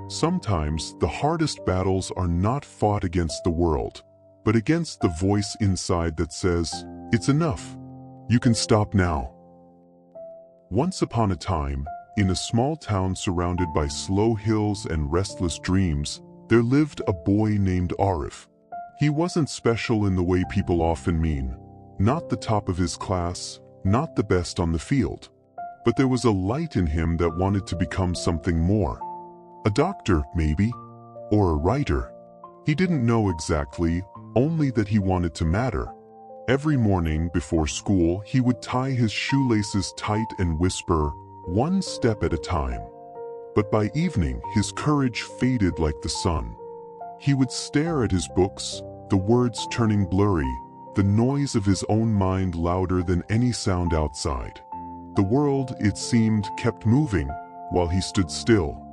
Sometimes the hardest battles are not fought against the world, but against the voice inside that says, "It's enough. You can stop now." Once upon a time, in a small town surrounded by slow hills and restless dreams, there lived a boy named Aarav. He wasn't special in the way people often mean, not the top of his class, not the best on the field. But there was a light in him that wanted to become something more. A doctor, maybe, or a writer. He didn't know exactly, only that he wanted to matter. Every morning before school, he would tie his shoelaces tight and whisper, "One step at a time." But by evening, his courage faded like the sun. He would stare at his books, the words turning blurry, the noise of his own mind louder than any sound outside. The world, it seemed, kept moving while he stood still.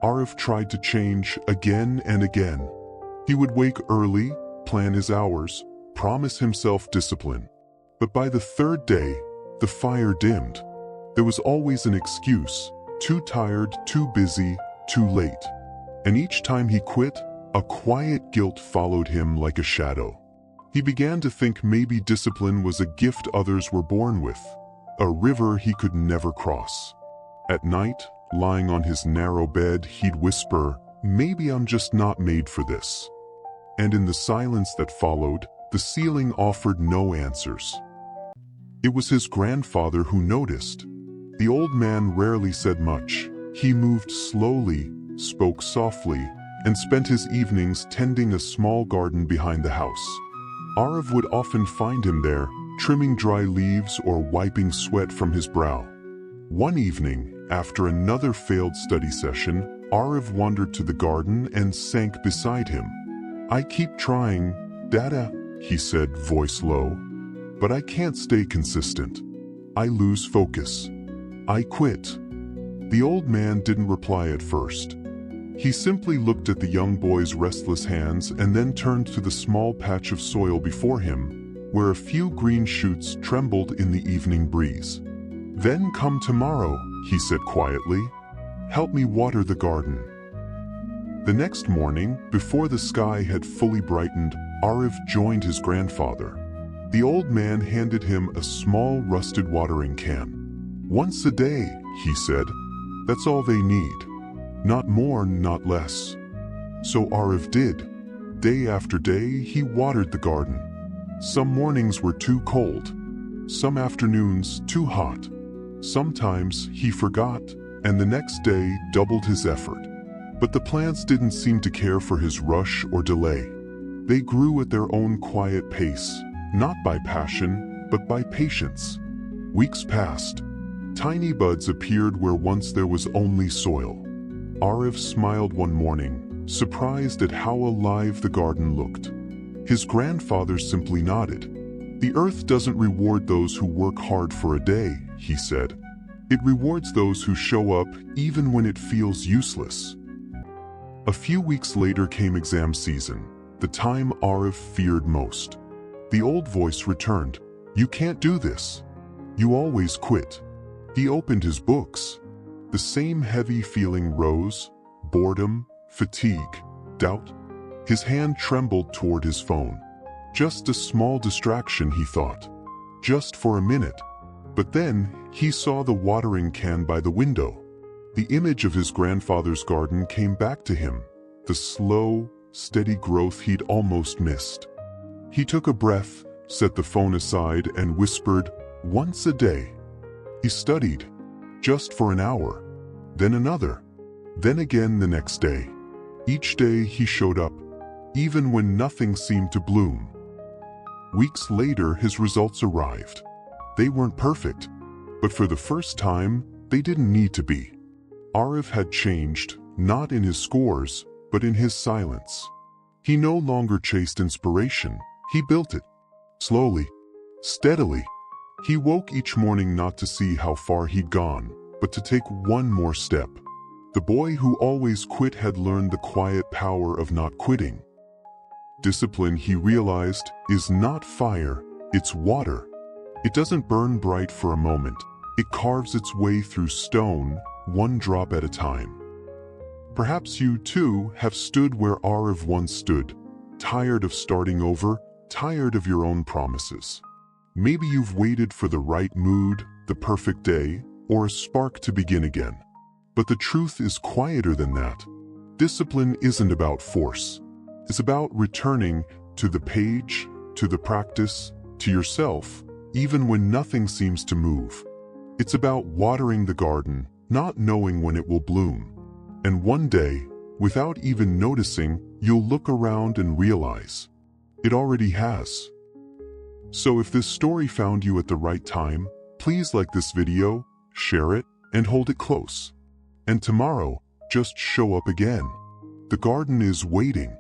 Aarav tried to change again and again. He would wake early, plan his hours, promise himself discipline. But by the third day, the fire dimmed. There was always an excuse: too tired, too busy, too late. And each time he quit, a quiet guilt followed him like a shadow. He began to think maybe discipline was a gift others were born with, a river he could never cross. At night, lying on his narrow bed, he'd whisper, "Maybe I'm just not made for this." And in the silence that followed, the ceiling offered no answers. It was his grandfather who noticed. The old man rarely said much. He moved slowly, spoke softly, and spent his evenings tending a small garden behind the house. Aarav would often find him there, trimming dry leaves or wiping sweat from his brow. One evening, after another failed study session, Aarav wandered to the garden and sank beside him. "I keep trying, Dada," he said, voice low, "but I can't stay consistent. I lose focus. I quit." The old man didn't reply at first. He simply looked at the young boy's restless hands and then turned to the small patch of soil before him, where a few green shoots trembled in the evening breeze. "Then come tomorrow," he said quietly. "Help me water the garden." The next morning, before the sky had fully brightened, Aarav joined his grandfather. The old man handed him a small rusted watering can. "Once a day," he said. "That's all they need. Not more, not less." So Aarav did. Day after day, he watered the garden. Some mornings were too cold. Some afternoons too hot. Sometimes he forgot, and the next day doubled his effort. But the plants didn't seem to care for his rush or delay. They grew at their own quiet pace, not by passion, but by patience. Weeks passed. Tiny buds appeared where once there was only soil. Aarav smiled one morning, surprised at how alive the garden looked. His grandfather simply nodded. "The earth doesn't reward those who work hard for a day," he said. "It rewards those who show up even when it feels useless." A few weeks later came exam season, the time Aarav feared most. The old voice returned, "You can't do this. You always quit." He opened his books. The same heavy feeling rose: boredom, fatigue, doubt. His hand trembled toward his phone. Just a small distraction, he thought. Just for a minute. But then, he saw the watering can by the window. The image of his grandfather's garden came back to him, the slow, steady growth he'd almost missed. He took a breath, set the phone aside, and whispered, "Once a day." He studied, just for an hour, then another, then again the next day. Each day he showed up, even when nothing seemed to bloom. Weeks later, his results arrived. They weren't perfect, but for the first time, they didn't need to be. Aarav had changed, not in his scores, but in his silence. He no longer chased inspiration, he built it. Slowly, steadily. He woke each morning not to see how far he'd gone, but to take one more step. The boy who always quit had learned the quiet power of not quitting. Discipline, he realized, is not fire, it's water. It doesn't burn bright for a moment. It carves its way through stone, one drop at a time. Perhaps you, too, have stood where Aarav once stood, tired of starting over, tired of your own promises. Maybe you've waited for the right mood, the perfect day, or a spark to begin again. But the truth is quieter than that. Discipline isn't about force. It's about returning to the page, to the practice, to yourself, even when nothing seems to move. It's about watering the garden, not knowing when it will bloom. And one day, without even noticing, you'll look around and realize it already has. So if this story found you at the right time, please like this video, share it, and hold it close. And tomorrow, just show up again. The garden is waiting.